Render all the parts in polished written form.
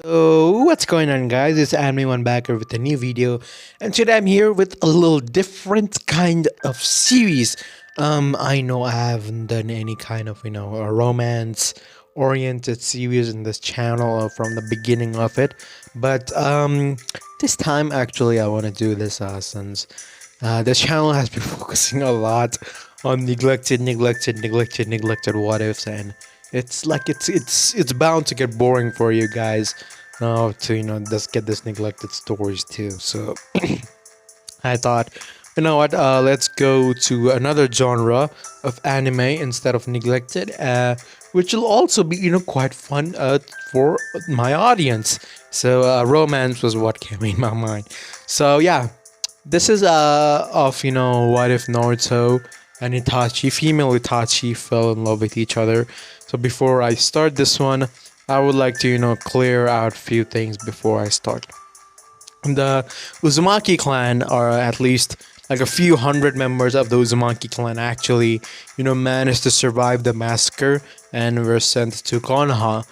So what's going on, guys? It's Anime1 back here with a new video, and today I'm here with a little different kind of series. I know I haven't done any kind of a romance oriented series in this channel from the beginning of it, but this time actually I want to do this since this channel has been focusing a lot on neglected what ifs, and it's like it's bound to get boring for you guys now to just get this neglected stories too. So I thought, you know what, let's go to another genre of anime instead of neglected, which will also be quite fun for my audience. So romance was what came in my mind. So yeah, this is of what if Naruto and Itachi, female Itachi, fell in love with each other. So before I start this one, I would like to clear out a few things before I start. The Uzumaki clan, or at least like a few hundred members of the Uzumaki clan, actually managed to survive the massacre and were sent to Konoha.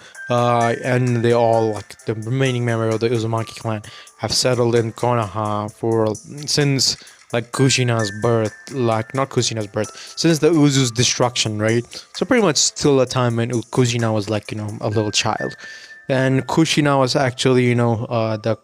And they all, like the remaining member of the Uzumaki clan, have settled in Konoha for since like Kushina's birth, like not Kushina's birth, since the Uzu's destruction, right? So pretty much still a time when Kushina was like a little child, and Kushina was actually the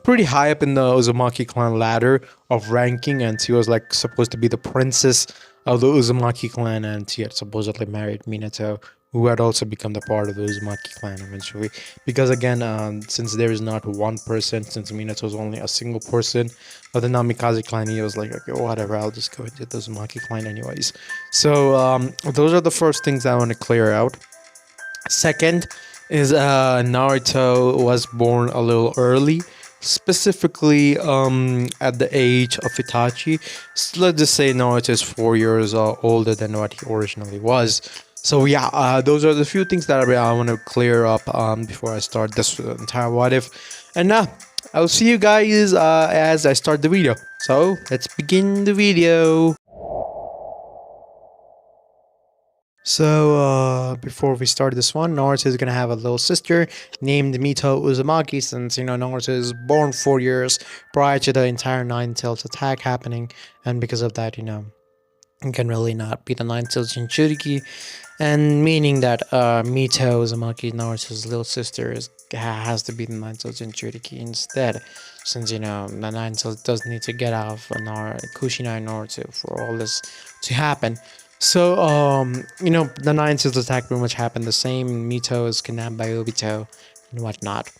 pretty high up in the Uzumaki clan ladder of ranking, and she was like supposed to be the princess of the Uzumaki clan, and she had supposedly married Minato, who had also become the part of the Uzumaki clan eventually. Because again, since there is not one person, since Minato is only a single person of the Namikaze clan, he was like, okay, whatever, I'll just go into the Uzumaki clan anyways. So those are the first things I want to clear out. Second is Naruto was born a little early, specifically at the age of Itachi. So let's just say Naruto is 4 years older than what he originally was. So yeah, those are the few things that I want to clear up before I start this entire what if. And now I'll see you guys as I start the video. So let's begin the video. So, before we start this one, Naruto is gonna have a little sister named Mito Uzumaki, since, Naruto is born 4 years prior to the entire Nine Tails attack happening, and because of that, it can really not be the Nine Tails Jinchuriki, and meaning that, Mito Uzumaki, Naruto's little sister, has to be the Nine Tails Jinchuriki instead, since, the Nine Tails does need to get out of Kushina and Naruto for all this to happen. So, the Nine Tails attack pretty much happened the same. Mito is kidnapped by Obito and whatnot.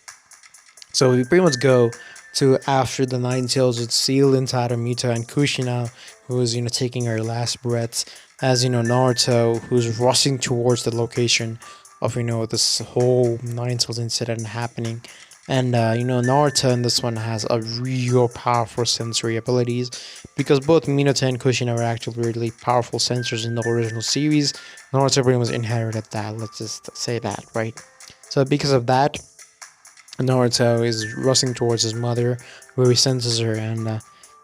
So we pretty much go to after the Nine Tails is sealed inside of Mito and Kushina, who is, taking her last breaths, as, Naruto, who's rushing towards the location of, this whole Nine Tails incident happening. And, Naruto in this one has a real powerful sensory abilities, because both Minato and Kushina were actually really powerful sensors in the original series. Naruto pretty much inherited that, let's just say that, right? So because of that, Naruto is rushing towards his mother, where he senses her, and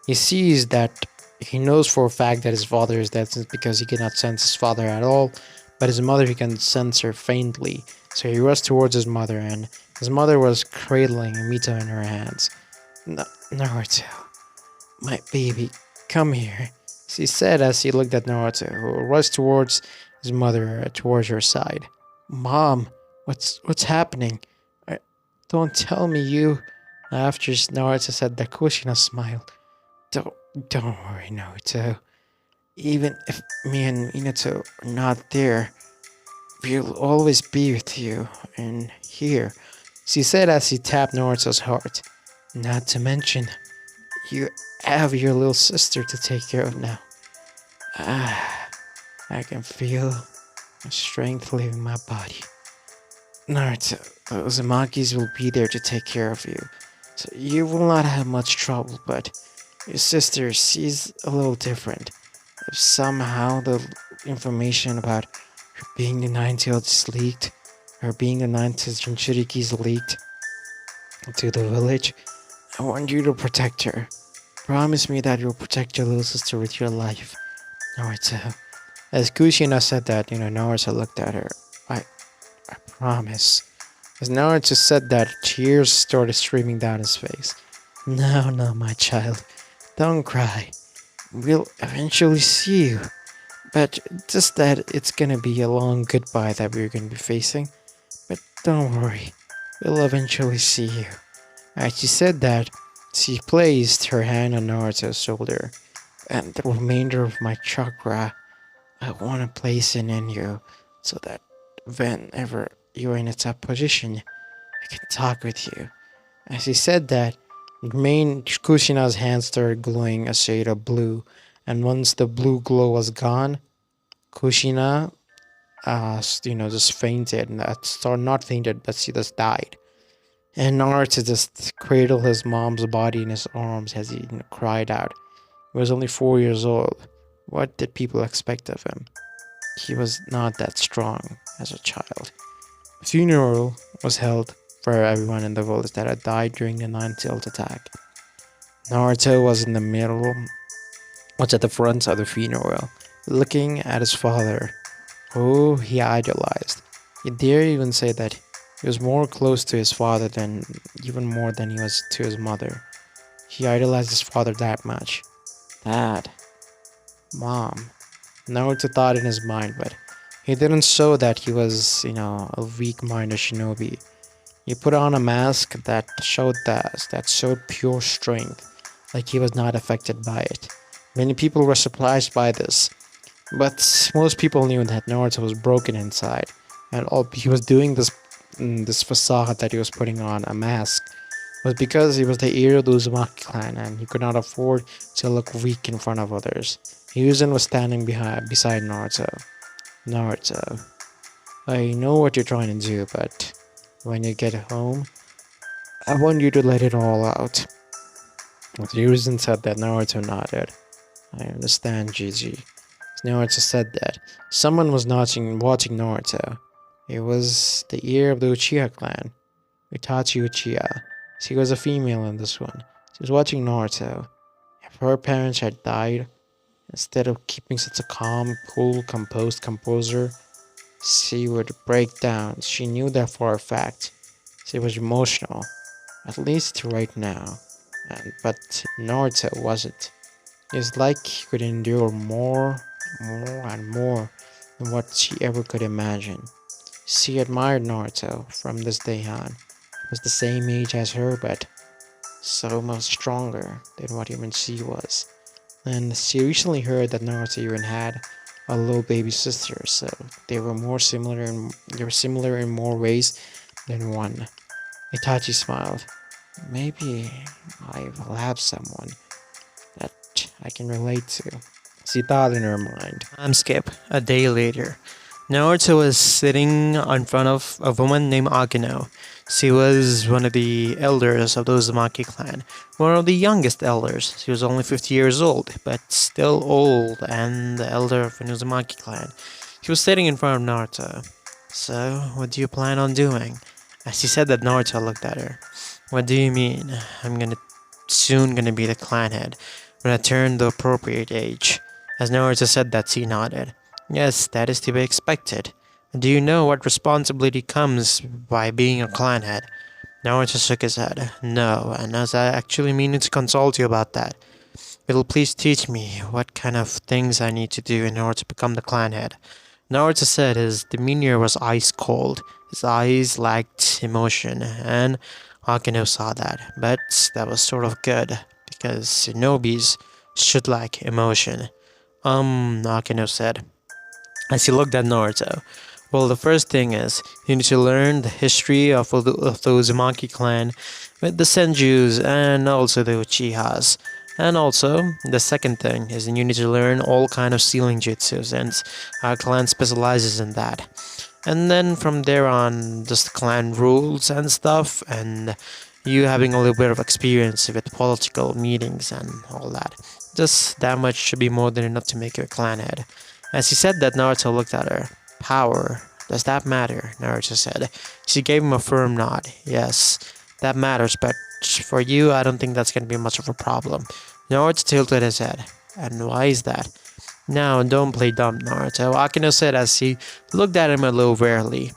he sees that he knows for a fact that his father is dead, because he cannot sense his father at all, but his mother he can sense her faintly. So he rushed towards his mother, and his mother was cradling Mito in her hands. Naruto, my baby, come here, she said as he looked at Naruto, who rushed towards his mother, towards her side. Mom, what's happening? Don't tell me you. After Naruto said that, Kushina smiled. Don't worry, Naruto. Even if me and Minato are not there, we'll always be with you, and here, she said as she tapped Naruto's heart. Not to mention, you have your little sister to take care of now. I can feel strength leaving my body. Naruto, the Uzumakis will be there to take care of you, so you will not have much trouble, but your sister, she's a little different. If somehow the information about her being the Nine Tails is leaked, her being the Nine Tails Jinchuriki is leaked to the village, I want you to protect her. Promise me that you'll protect your little sister with your life. Naruto. As Kushina said that, Naruto looked at her. I promise. As Naruto said that, tears started streaming down his face. No, no, my child. Don't cry. We'll eventually see you. But just that it's gonna be a long goodbye that we're gonna be facing. But don't worry. We'll eventually see you. As she said that, she placed her hand on Naruto's shoulder. And the remainder of my chakra, I want to place it in you so that whenever you're in a tough position, I can talk with you. As he said that, main Kushina's hand started glowing a shade of blue, and once the blue glow was gone, Kushina, just fainted, and not fainted, but she just died. And Naruto just cradled his mom's body in his arms as he cried out. He was only 4 years old. What did people expect of him? He was not that strong as a child. A funeral was held for everyone in the village that had died during the Nine-Tailed attack. Naruto was at the front of the funeral, looking at his father, who he idolized. He dare even say that he was more close to his father than even more than he was to his mother. He idolized his father that much. Dad, Mom. Naruto thought in his mind, but he didn't show that he was, a weak-minded shinobi. He put on a mask that showed pure strength, like he was not affected by it. Many people were surprised by this, but most people knew that Naruto was broken inside, and all he was doing this facade that he was putting on a mask was because he was the heir of the Uzumaki clan and he could not afford to look weak in front of others. Hyuzen was standing beside Naruto. Naruto, I know what you're trying to do, but when you get home, I want you to let it all out. Hyuzen said that. Naruto nodded. I understand, Gigi. Naruto said that. Someone was watching Naruto. It was the heir of the Uchiha clan, Itachi Uchiha. She was a female in this one. She was watching Naruto. If her parents had died, instead of keeping such a calm, cool, composed composer, she would break down. She knew that for a fact. She was emotional, at least right now. But Naruto wasn't. It's like he could endure more, and more than what she ever could imagine. She admired Naruto from this day on. He was the same age as her, but so much stronger than what even she was. And she recently heard that Naruto even had a little baby sister, so they were similar in more ways than one. Itachi smiled. Maybe I will have someone that I can relate to. She thought in her mind. Time skip. A day later. Naruto was sitting in front of a woman named Akino. She was one of the elders of the Uzumaki clan, one of the youngest elders. She was only 50 years old, but still old and the elder of an Uzumaki clan. She was sitting in front of Naruto. So, what do you plan on doing? As she said that, Naruto looked at her. What do you mean? I'm soon gonna be the clan head when I turn the appropriate age. As Naruto said that, she nodded. Yes, that is to be expected. Do you know what responsibility comes by being a clan head? Naruto shook his head. No, and as I actually meaning to consult you about that. Will please teach me what kind of things I need to do in order to become the clan head. Naruto said his demeanor was ice cold. His eyes lacked emotion, and Akino saw that. But that was sort of good, because shinobis should lack emotion. Akino said, as he looked at Naruto. Well, the first thing is, you need to learn the history of the Uzumaki clan, with the Senjus and also the Uchihas. And also, the second thing is you need to learn all kind of sealing jutsu, since our clan specializes in that. And then from there on, just clan rules and stuff, and you having a little bit of experience with political meetings and all that. Just that much should be more than enough to make you a clan head. As he said that, Naruto looked at her. Power. Does that matter? Naruto said. She gave him a firm nod. Yes, that matters, but for you, I don't think that's going to be much of a problem. Naruto tilted his head. And why is that? Now, don't play dumb, Naruto. Akino said as he looked at him a little warily.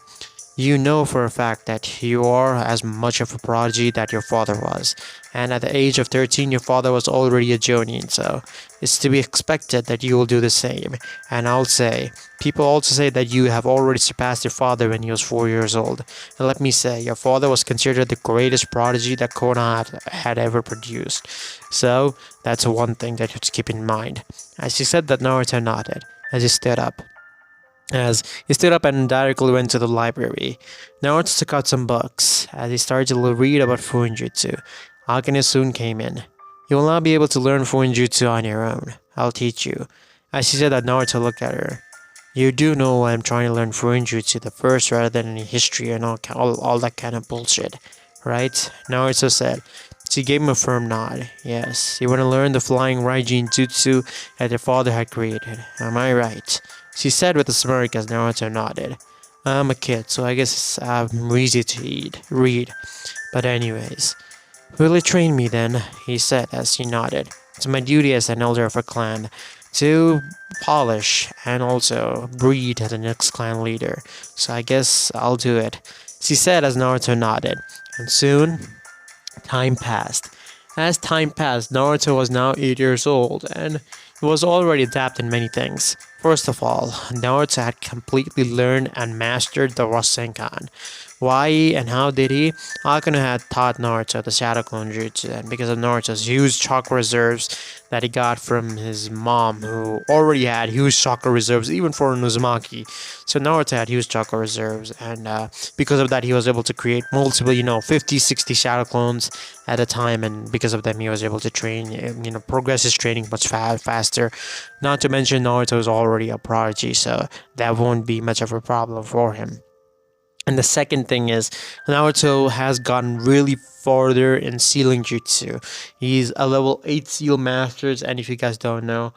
You know for a fact that you are as much of a prodigy that your father was, and at the age of 13, your father was already a Jonin, so it's to be expected that you will do the same. And I'll say, people also say that you have already surpassed your father when he was 4 years old. And let me say, your father was considered the greatest prodigy that Konoha had ever produced. So, that's one thing that you have to keep in mind. As he said that, Naruto nodded as he stood up. As he stood up and directly went to the library, Naruto took out some books. As he started to read about Fuinjutsu, Akane soon came in. You will not be able to learn Fuinjutsu on your own. I'll teach you. As she said that, Naruto looked at her. You do know I'm trying to learn Fuinjutsu the first rather than any history and all that kind of bullshit, right? Naruto said. She gave him a firm nod. Yes, you want to learn the flying Raijin Jutsu that your father had created. Am I right? She said with a smirk as Naruto nodded. I'm a kid, so I guess I'm easy to read. But anyways, will you train me then? He said as he nodded. It's my duty as an elder of a clan to polish and also breed the next clan leader. So I guess I'll do it. She said as Naruto nodded. And soon, time passed. As time passed, Naruto was now 8 years old and was already adept in many things. First of all, Naruto had completely learned and mastered the Rasengan. Why and how did he? Akano had taught Naruto the Shadow Clone Jutsu, and because of Naruto's huge chakra reserves that he got from his mom, who already had huge chakra reserves even for an Uzumaki. So Naruto had huge chakra reserves, and because of that, he was able to create multiple, 50, 60 Shadow Clones at a time, and because of them, he was able to train, progress his training much faster. Not to mention, Naruto is already a prodigy, so that won't be much of a problem for him. And the second thing is, Naruto has gotten really farther in sealing jutsu. He's a level 8 seal masters, and if you guys don't know,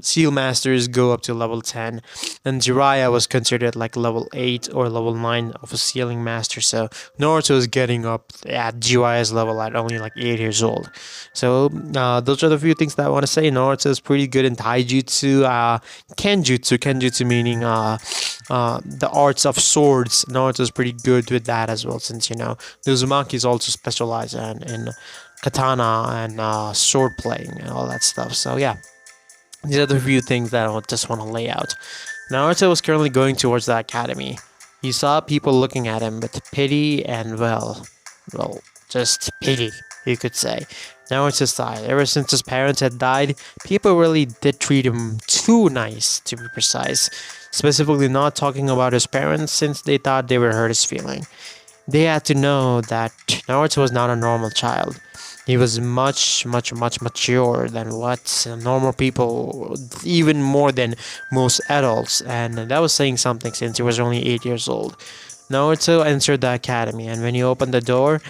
seal masters go up to level 10. And Jiraiya was considered like level 8 or level 9 of a sealing master. So Naruto is getting up at Jiraiya's level at only like 8 years old. So those are the few things that I want to say. Naruto is pretty good in taijutsu, kenjutsu meaning the arts of swords. Naruto is pretty good with that as well, since the Uzumaki is also specialized in katana and sword playing and all that stuff. So yeah, these are the few things that I just want to lay out. Naruto was currently going towards the academy. He saw people looking at him with pity and well, just pity, you could say. Naruto sighed. Ever since his parents had died, people really did treat him too nice, to be precise. Specifically, not talking about his parents since they thought they would hurt his feeling. They had to know that Naruto was not a normal child. He was much, much, much mature than what normal people, even more than most adults, and that was saying something since he was only 8 years old. Naruto entered the academy, and when he opened the door,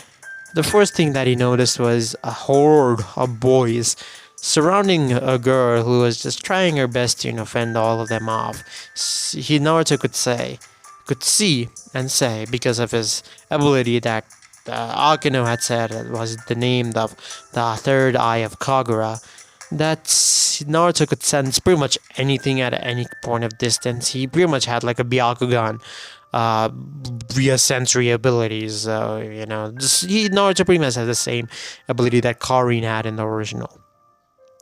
the first thing that he noticed was a horde of boys surrounding a girl who was just trying her best to fend all of them off. Naruto could see and say, because of his ability that Akino had said it was the name of the third eye of Kagura, that Naruto could sense pretty much anything at any point of distance. He pretty much had like a Byakugan via sensory abilities. So, Naruto pretty much has the same ability that Karin had in the original.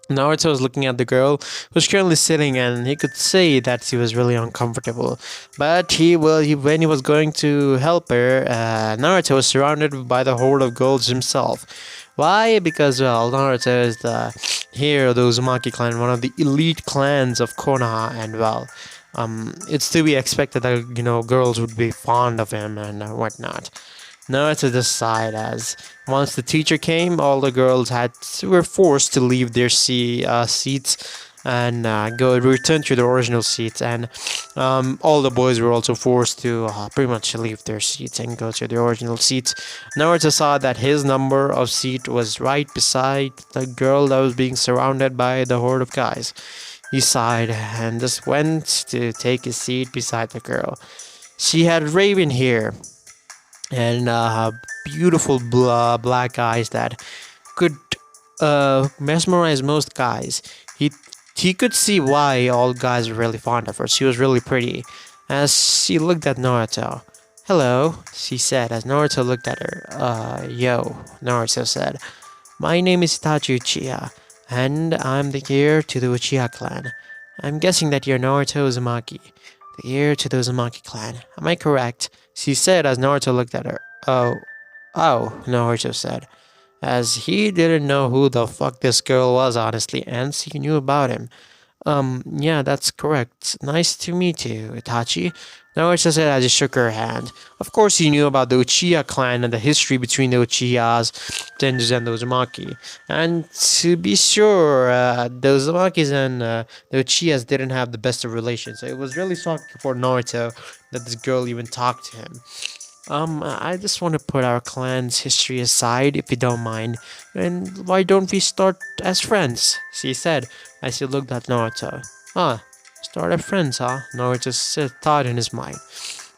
Naruto was looking at the girl who was currently sitting, and he could say that she was really uncomfortable. But when he was going to help her, Naruto was surrounded by the horde of girls himself. Why? Because Naruto is the hero of the Uzumaki clan, one of the elite clans of Konoha, and it's to be expected that girls would be fond of him and whatnot. Naruto decided as once the teacher came, all the girls were forced to leave their seats and go return to their original seats, and all the boys were also forced to pretty much leave their seats and go to their original seats. Naruto saw that his number of seat was right beside the girl that was being surrounded by the horde of guys. He sighed and just went to take his seat beside the girl. She had raven hair and beautiful black eyes that could mesmerize most guys. He could see why all guys were really fond of her. She was really pretty. As she looked at Naruto, Hello, she said as Naruto looked at her. Yo, Naruto said. My name is Itachi Uchiha, and I'm the heir to the Uchiha clan. I'm guessing that you're Naruto Uzumaki, the heir to the Uzumaki clan. Am I correct? She said as Naruto looked at her. Oh, Naruto said, as he didn't know who the fuck this girl was, honestly, and she knew about him. Yeah, that's correct. Nice to meet you, Itachi. Naruto said as he shook her hand. Of course, he knew about the Uchiha clan and the history between the Uchihas, Tenjis, and the Uzumaki. And to be sure, the Uzumakis and the Uchihas didn't have the best of relations. So it was really shocking for Naruto that this girl even talked to him. I just want to put our clan's history aside, if you don't mind. And why don't we start as friends? She said, as he looked at Naruto. Ah, start as friends, huh? Naruto thought in his mind.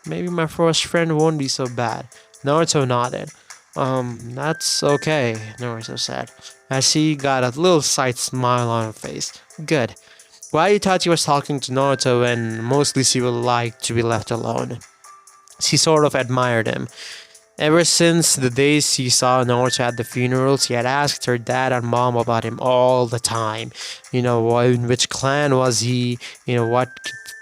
Maybe my first friend won't be so bad. Naruto nodded. That's okay, Naruto said, as he got a little side smile on her face. Good. Why Itachi was talking to Naruto and mostly she would like to be left alone. She sort of admired him. Ever since the days she saw Naruto at the funeral, she had asked her dad and mom about him all the time. In which clan was he? What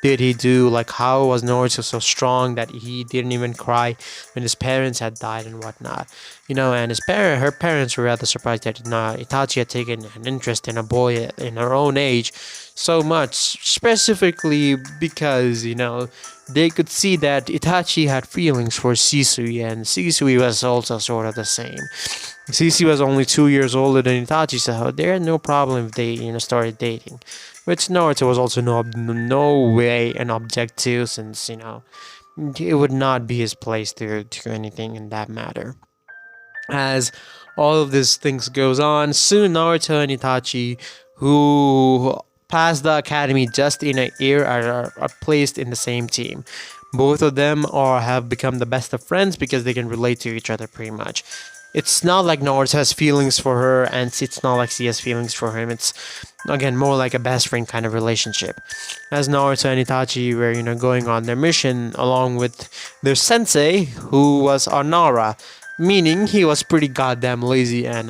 did he do? Like, how was Naruto so strong that he didn't even cry when his parents had died and whatnot? And her parents were rather surprised that Itachi had taken an interest in a boy in her own age so much, specifically because, they could see that Itachi had feelings for Shisui, and Shisui was also sort of the same. Shisui was only 2 years older than Itachi, so there had no problem if they, started dating. Which Naruto was also no way an object to, since, it would not be his place to do anything in that matter. As all of these things goes on, soon Naruto and Itachi, who passed the academy just in a year, are placed in the same team. Both of them have become the best of friends because they can relate to each other pretty much. It's not like Naruto has feelings for her, and it's not like she has feelings for him. It's again more like a best friend kind of relationship. As Naruto and Itachi were, going on their mission along with their sensei, who was Anara, meaning he was pretty goddamn lazy and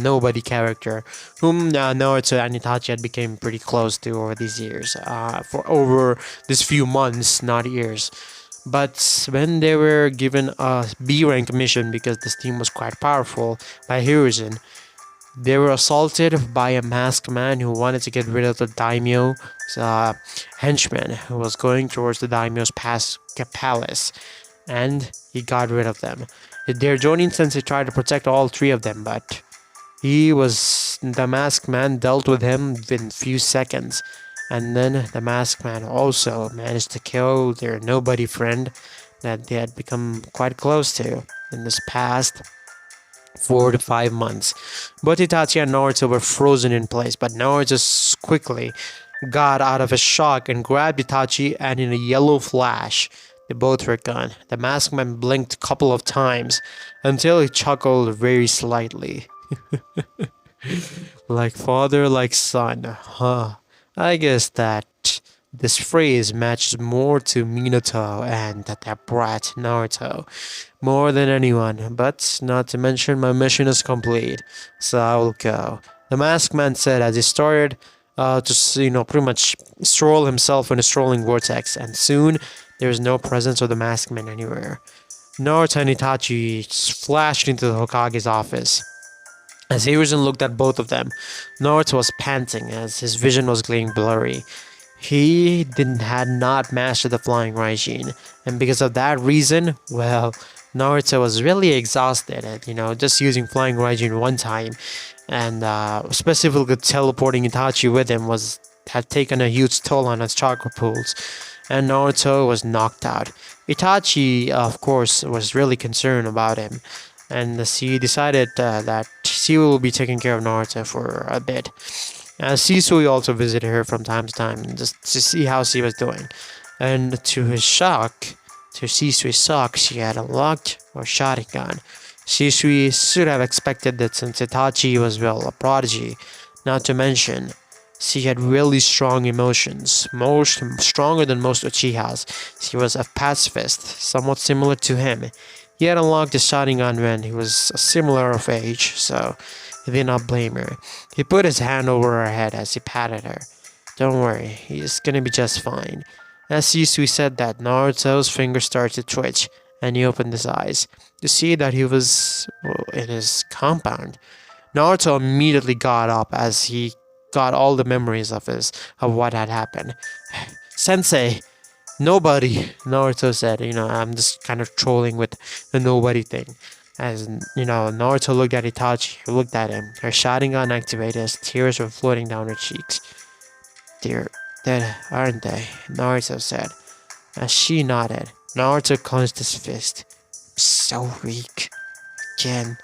nobody character, whom Naruto and Itachi had become pretty close to over these years, for over these few months, not years. But when they were given a B rank mission because this team was quite powerful by Hiruzen, they were assaulted by a masked man who wanted to get rid of the daimyo's henchman who was going towards the daimyo's palace, and he got rid of them. Their joining sensei tried to protect all three of them, but the masked man dealt with him within a few seconds, and then the masked man also managed to kill their nobody friend that they had become quite close to in this past 4 to 5 months. Both Itachi and Naruto were frozen in place, but Naruto quickly got out of his shock and grabbed Itachi, and in a yellow flash, they both were gone. The masked man blinked a couple of times until he chuckled very slightly. Like father, like son, huh? I guess that this phrase matches more to Minato and that brat Naruto more than anyone, but not to mention my mission is complete, so I will go. The masked man said as he started to, pretty much stroll himself in a strolling vortex, and soon there was no presence of the masked man anywhere. Naruto and Itachi flashed into the Hokage's office. As Hiruzen looked at both of them, Naruto was panting as his vision was getting blurry. He had not mastered the flying Raijin, and because of that reason, well, Naruto was really exhausted at, just using flying Raijin one time, and specifically teleporting Itachi with him had taken a huge toll on his chakra pools, and Naruto was knocked out. Itachi, of course, was really concerned about him, and she decided that she will be taking care of Naruto for a bit. Shisui also visited her from time to time just to see how she was doing. And to Shisui's shock, she had unlocked her Sharingan. Shisui should have expected that since Itachi was, well, a prodigy, not to mention She had really strong emotions, most stronger than most Uchihas. She was a pacifist, somewhat similar to him. He had unlocked the Sharingan when he was a similar of age, so he did not blame her. He put his hand over her head as he patted her. Don't worry, he's gonna be just fine. As Yusui said that, Naruto's fingers started to twitch, and he opened his eyes to see that he was in his compound. Naruto immediately got up as he got all the memories of what had happened. Sensei, nobody, Naruto said. I'm just kind of trolling with the nobody thing. As Naruto looked at Itachi, who looked at him. Her Sharingan activated as tears were floating down her cheeks. They're dead, aren't they? Naruto said. As she nodded, Naruto clenched his fist. So weak. Again.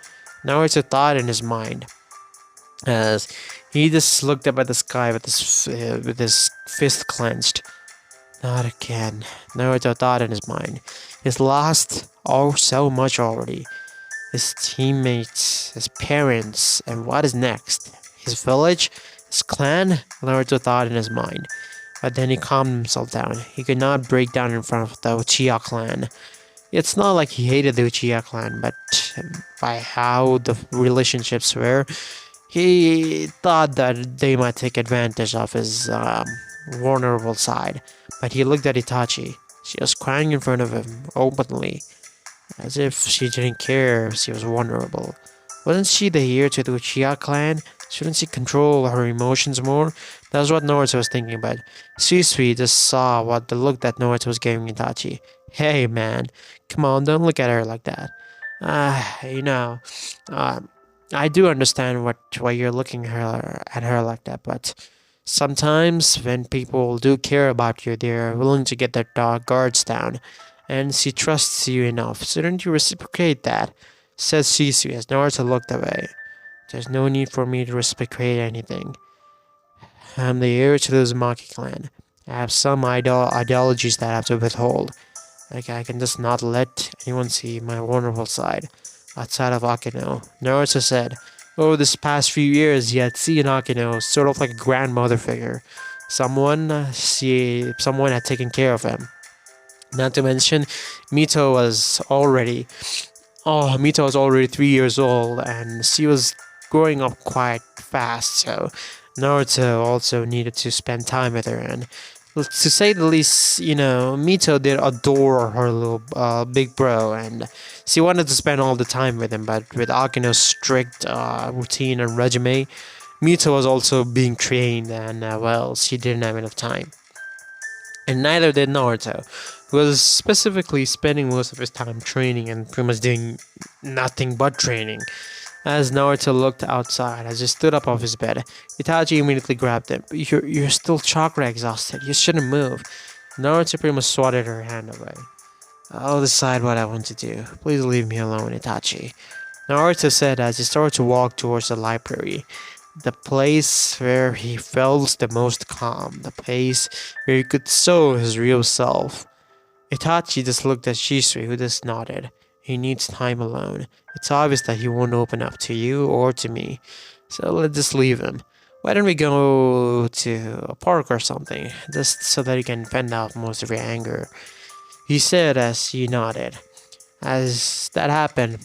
Naruto thought in his mind as he just looked up at the sky with his fist clenched. Not again. Naruto thought in his mind. He's lost so much already. His teammates, his parents, and what is next? His village? His clan? Naruto thought in his mind. But then he calmed himself down. He could not break down in front of the Uchiha clan. It's not like he hated the Uchiha clan, but by how the relationships were, he thought that they might take advantage of his vulnerable side. But he looked at Itachi. She was crying in front of him, openly, as if she didn't care if she was vulnerable. Wasn't she the heir to the Uchiha clan? Shouldn't she control her emotions more? That was what Naruto was thinking, but Shisui just saw what the look that Naruto was giving Itachi. Hey man, come on, don't look at her like that. Ah, I do understand why you're looking at her like that, but sometimes when people do care about you, they're willing to get their guards down, and she trusts you enough. Shouldn't you reciprocate that? Says Shisui as Naruto looked away. There's no need for me to reciprocate anything. I'm the heir to the Uzumaki clan. I have some ideologies that I have to withhold. Like I can just not let anyone see my vulnerable side. Outside of Akino, Naruto said, over this past few years he had seen Akino sort of like a grandmother figure. Someone had taken care of him. Not to mention, Mito was already Mito was already 3 years old and she was growing up quite fast, so Naruto also needed to spend time with her, and to say the least, Mito did adore her little big bro, and she wanted to spend all the time with him, but with Akino's strict routine and regime, Mito was also being trained, and she didn't have enough time. And neither did Naruto, who was specifically spending most of his time training and pretty much doing nothing but training. As Naruto looked outside, as he stood up off his bed, Itachi immediately grabbed him. You're still chakra exhausted. You shouldn't move. Naruto pretty much swatted her hand away. I'll decide what I want to do. Please leave me alone, Itachi. Naruto said as he started to walk towards the library. The place where he felt the most calm. The place where he could show his real self. Itachi just looked at Shisui, who just nodded. He needs time alone. It's obvious that he won't open up to you or to me. So let's just leave him. Why don't we go to a park or something, just so that you can vent out most of your anger? He said as he nodded. As that happened,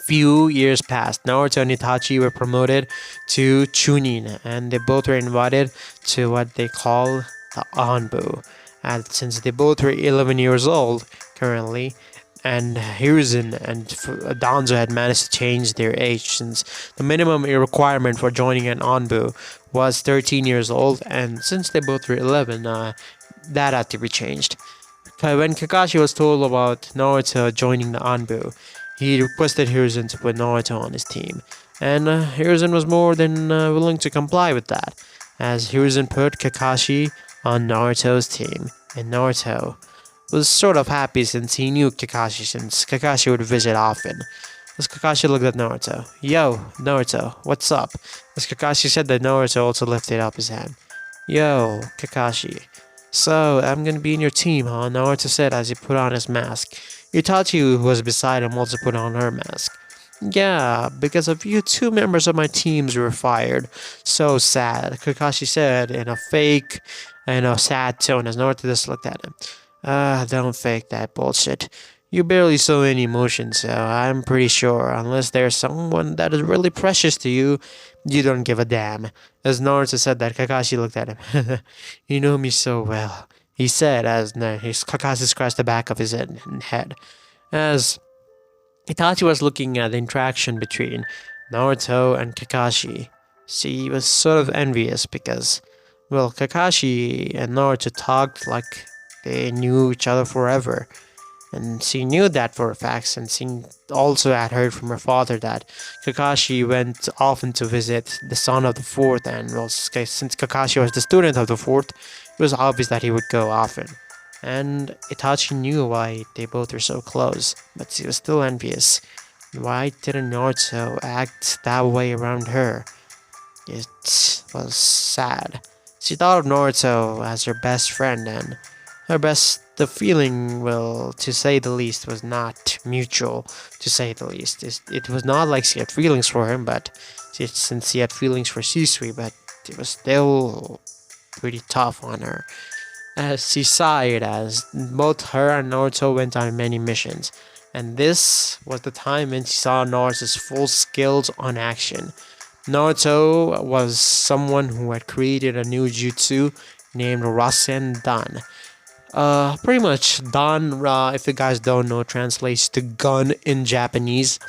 few years passed. Naruto and Itachi were promoted to Chunin, and they both were invited to what they call the Anbu. And since they both were 11 years old currently, and Hiruzen and Danzo had managed to change their age, since the minimum requirement for joining an Anbu was 13 years old, and since they both were 11, that had to be changed. When Kakashi was told about Naruto joining the Anbu, he requested Hiruzen to put Naruto on his team, and Hiruzen was more than willing to comply with that, as Hiruzen put Kakashi on Naruto's team, and Naruto was sort of happy since he knew Kakashi, since Kakashi would visit often. As Kakashi looked at Naruto, Yo, Naruto, what's up? As Kakashi said that, Naruto also lifted up his hand. Yo, Kakashi. So, I'm gonna be in your team, huh? Naruto said as he put on his mask. Itachi, who was beside him, also put on her mask. Yeah, because of you, two members of my teams were fired. So sad, Kakashi said in a fake and a sad tone as Naruto just looked at him. Don't fake that bullshit. You barely show any emotion, so I'm pretty sure, unless there's someone that is really precious to you, you don't give a damn. As Naruto said that, Kakashi looked at him. You know me so well, he said as his Kakashi scratched the back of his head. As Itachi was looking at the interaction between Naruto and Kakashi. She was sort of envious because, well, Kakashi and Naruto talked like they knew each other forever. And she knew that for a fact, since she also had heard from her father that Kakashi went often to visit the son of the fourth, and well, since Kakashi was the student of the fourth, it was obvious that he would go often. And Itachi knew why they both were so close, but she was still envious. Why didn't Naruto act that way around her? It was sad. She thought of Naruto as her best friend, and the feeling, well, to say the least, was not mutual, to say the least. It was not like she had feelings for him, but since she had feelings for Shisui, but it was still pretty tough on her. As she sighed as both her and Naruto went on many missions, and this was the time when she saw Naruto's full skills on action. Naruto was someone who had created a new jutsu named Rasen Dan. Pretty much Dan, if you guys don't know, translates to gun in Japanese.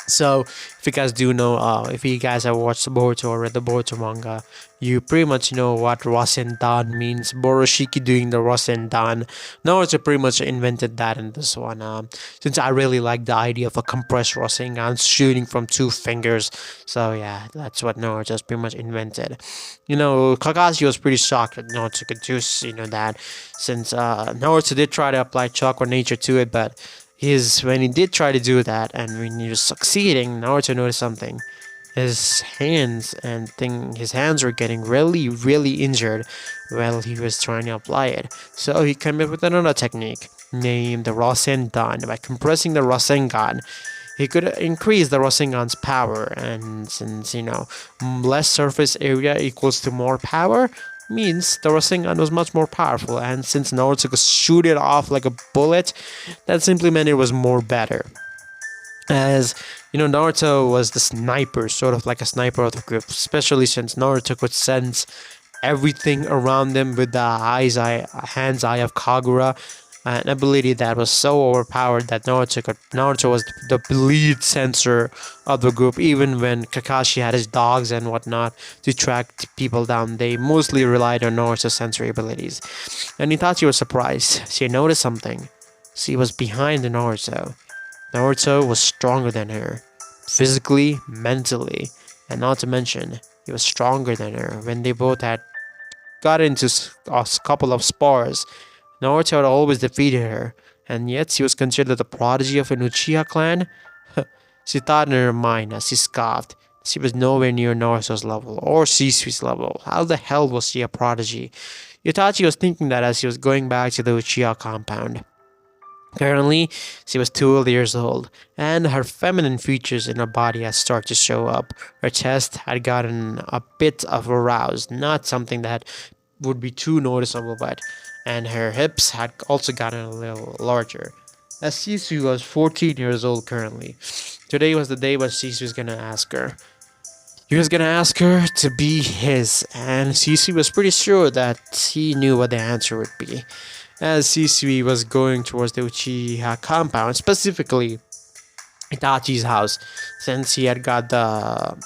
So, if you guys do know, if you guys have watched Boruto or read the Boruto manga, you pretty much know what Rasendan means. Boroshiki doing the Rasendan. Naruto pretty much invented that in this one. Since I really like the idea of a compressed Rasengan shooting from two fingers. So, yeah, that's what Naruto's pretty much invented. Kakashi was pretty shocked that Naruto could do, that. Since Naruto did try to apply chakra nature to it, but when he did try to do that and when he was succeeding, Naruto noticed something. His hands were getting really, really injured while he was trying to apply it. So he came up with another technique named the Rasengan. By compressing the Rasengan, he could increase the Rasengan's power, and since less surface area equals to more power, means the Rasengan was much more powerful, and since Naruto could shoot it off like a bullet, that simply meant it was more better. As Naruto was the sniper, sort of like a sniper of the group, especially since Naruto could sense everything around them with the hand's eye of Kagura, an ability that was so overpowered that Naruto was the lead sensor of the group. Even when Kakashi had his dogs and whatnot to track people down, they mostly relied on Naruto's sensory abilities. And Itachi was surprised. She noticed something. She was behind Naruto. Naruto was stronger than her, physically, mentally, and not to mention, he was stronger than her. When they both had got into a couple of spars, Naruto had always defeated her, and yet she was considered the prodigy of an Uchiha clan? She thought in her mind as she scoffed. She was nowhere near Naruto's level, or Sisui's level. How the hell was she a prodigy? Itachi was thinking that as he was going back to the Uchiha compound. Currently, she was 12 years old, and her feminine features in her body had started to show up. Her chest had gotten a bit of aroused, not something that would be too noticeable, and her hips had also gotten a little larger. As Sisu was 14 years old currently, today was the day when Sisu was gonna ask her. He was gonna ask her to be his, and Sisu was pretty sure that he knew what the answer would be. As Sisui was going towards the Uchiha compound, specifically Itachi's house, since he had got the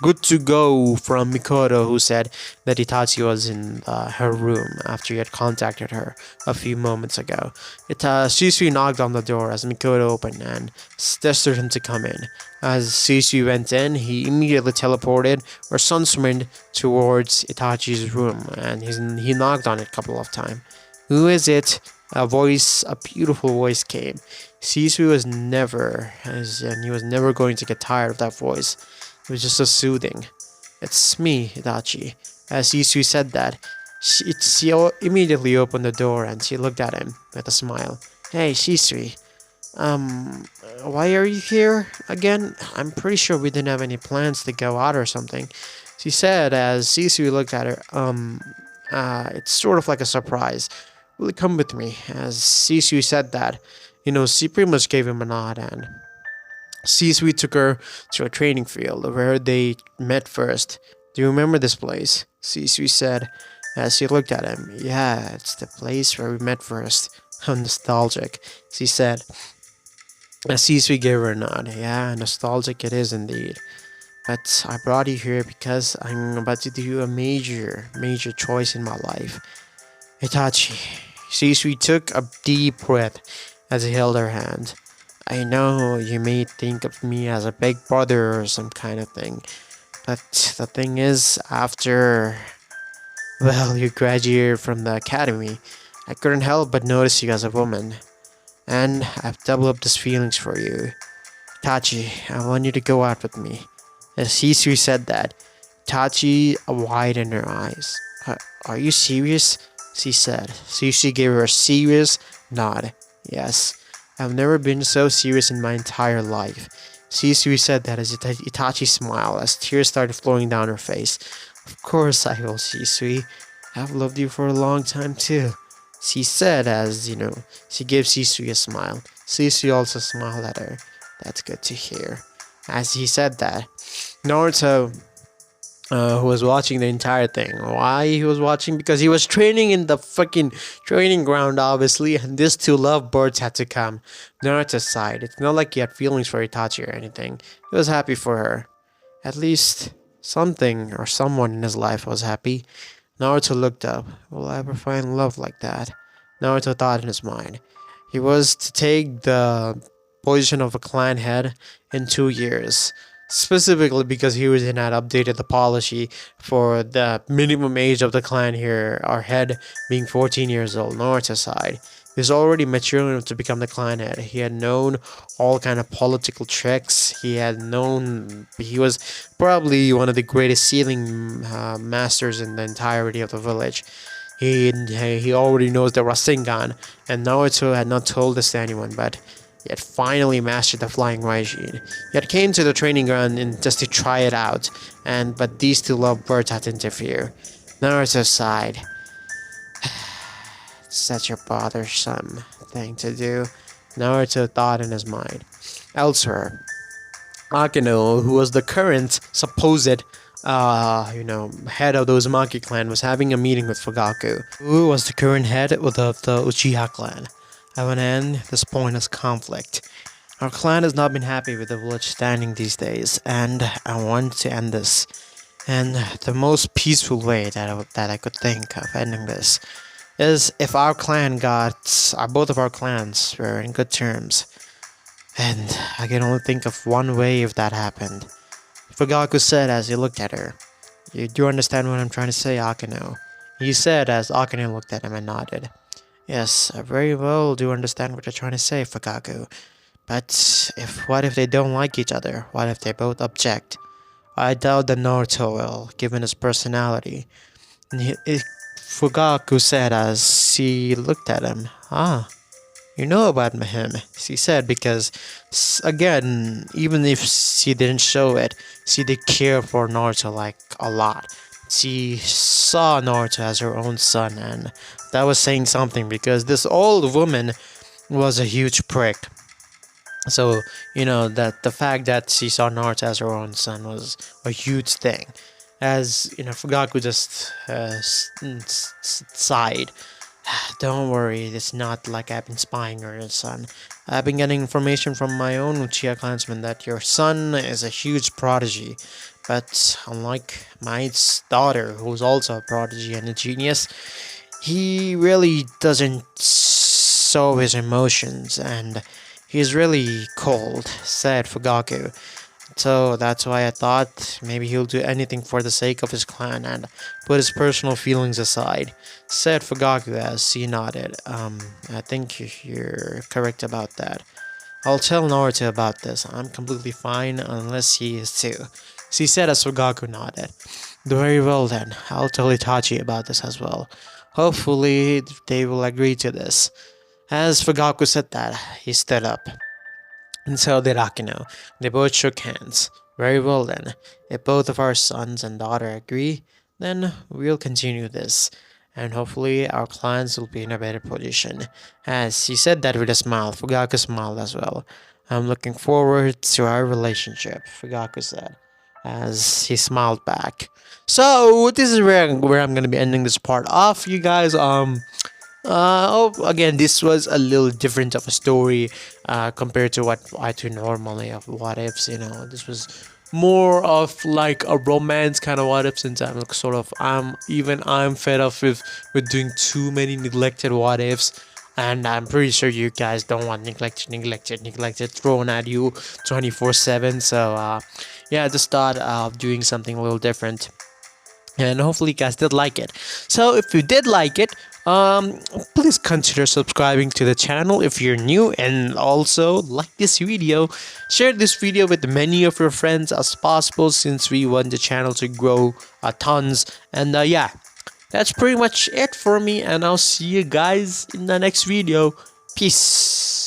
good to go from Mikoto, who said that Itachi was in her room after he had contacted her a few moments ago. Shisui knocked on the door as Mikoto opened and gestured him to come in. As Shisui went in, he immediately teleported or sunsummoned towards Itachi's room, and he knocked on it a couple of times. Who is it? A beautiful voice came. Sisui was and he was never going to get tired of that voice. It was just so soothing. It's me, Itachi. As Sisui said that, she immediately opened the door and she looked at him with a smile. Hey, Shisui. why are you here again? I'm pretty sure we didn't have any plans to go out or something. She said as Sisu looked at her. It's sort of like a surprise. Will you come with me? As Sisu said that, she pretty much gave him a nod, and Sisu took her to a training field where they met first. Do you remember this place? Sisu said as she looked at him. Yeah, it's the place where we met first. How nostalgic, she said. Sisu gave her a nod. Yeah, nostalgic it is indeed. But I brought you here because I'm about to do a major choice in my life. Itachi. Shisui took a deep breath as he held her hand. I know you may think of me as a big brother or some kind of thing, but the thing is, after, well, you graduated from the academy, I couldn't help but notice you as a woman, and I've developed these feelings for you. Itachi, I want you to go out with me. As Shisui said that, Itachi widened her eyes. Are you serious? She said. Shisui gave her a serious nod. Yes, I've never been so serious in my entire life. Shisui said that as Itachi smiled as tears started flowing down her face. Of course I will, Shisui. I've loved you for a long time too. She said as, she gave Shisui a smile. Shisui also smiled at her. That's good to hear. As he said that, Naruto, who was watching the entire thing. Why he was watching? Because he was training in the fucking training ground, obviously, and these two lovebirds had to come. Naruto's side. It's not like he had feelings for Itachi or anything. He was happy for her. At least something or someone in his life was happy. Naruto looked up. Will I ever find love like that? Naruto thought in his mind. He was to take the position of a clan head in 2 years. Specifically because he was not updated the policy for the minimum age of the clan here, our head being 14 years old, Naruto's side. He was already mature enough to become the clan head. He had known all kind of political tricks. He was probably one of the greatest sealing masters in the entirety of the village. He already knows the Rasengan, and Naruto had not told this to anyone, but he had finally mastered the flying Raijin. He had came to the training ground just to try it out, but these two lovebirds had to interfere. Naruto sighed. Such a bothersome thing to do, Naruto thought in his mind. Elsewhere, Akino, who was the current supposed head of the Uzumaki clan, was having a meeting with Fugaku, who was the current head of the Uchiha clan. I want to end this pointless conflict. Our clan has not been happy with the village standing these days, and I want to end this. And the most peaceful way that I could think of ending this is if both of our clans were in good terms. And I can only think of one way if that happened. Fugaku said as he looked at her. You do understand what I'm trying to say, Akino? He said as Akino looked at him and nodded. Yes, I very well do understand what you're trying to say, Fugaku. But what if they don't like each other? What if they both object? I doubt that Naruto will, given his personality. And Fugaku said as she looked at him. Ah, you know about him, she said, because, again, even if she didn't show it, she did care for Naruto, like, a lot. She saw Naruto as her own son, and that was saying something, because this old woman was a huge prick. So, that the fact that she saw Naruto as her own son was a huge thing. As, Fugaku just sighed. Don't worry, it's not like I've been spying on your son. I've been getting information from my own Uchiha clansman that your son is a huge prodigy. But unlike my daughter, who's also a prodigy and a genius, he really doesn't show his emotions, and he's really cold, said Fugaku. So that's why I thought maybe he'll do anything for the sake of his clan and put his personal feelings aside, said Fugaku as he nodded. I think you're correct about that. I'll tell Naruto about this. I'm completely fine unless he is too, she said as Fugaku nodded. Very well then, I'll tell Itachi about this as well. Hopefully they will agree to this. As Fugaku said that, he stood up. And so did Akino. They both shook hands. Very well then. If both of our sons and daughter agree, then we'll continue this. And hopefully our clients will be in a better position. As he said that with a smile, Fugaku smiled as well. I'm looking forward to our relationship, Fugaku said, as he smiled back. So this is where I'm gonna be ending this part off, you guys. Again, this was a little different of a story compared to what I do normally of what ifs. This was more of like a romance kind of what if, since I'm like sort of I'm fed up with doing too many neglected what ifs. And I'm pretty sure you guys don't want neglected thrown at you 24/7. So yeah, I just thought of doing something a little different, and hopefully you guys did like it. So if you did like it, please consider subscribing to the channel if you're new, and also like this video. Share this video with many of your friends as possible, since we want the channel to grow tons. And yeah, that's pretty much it for me, and I'll see you guys in the next video. Peace.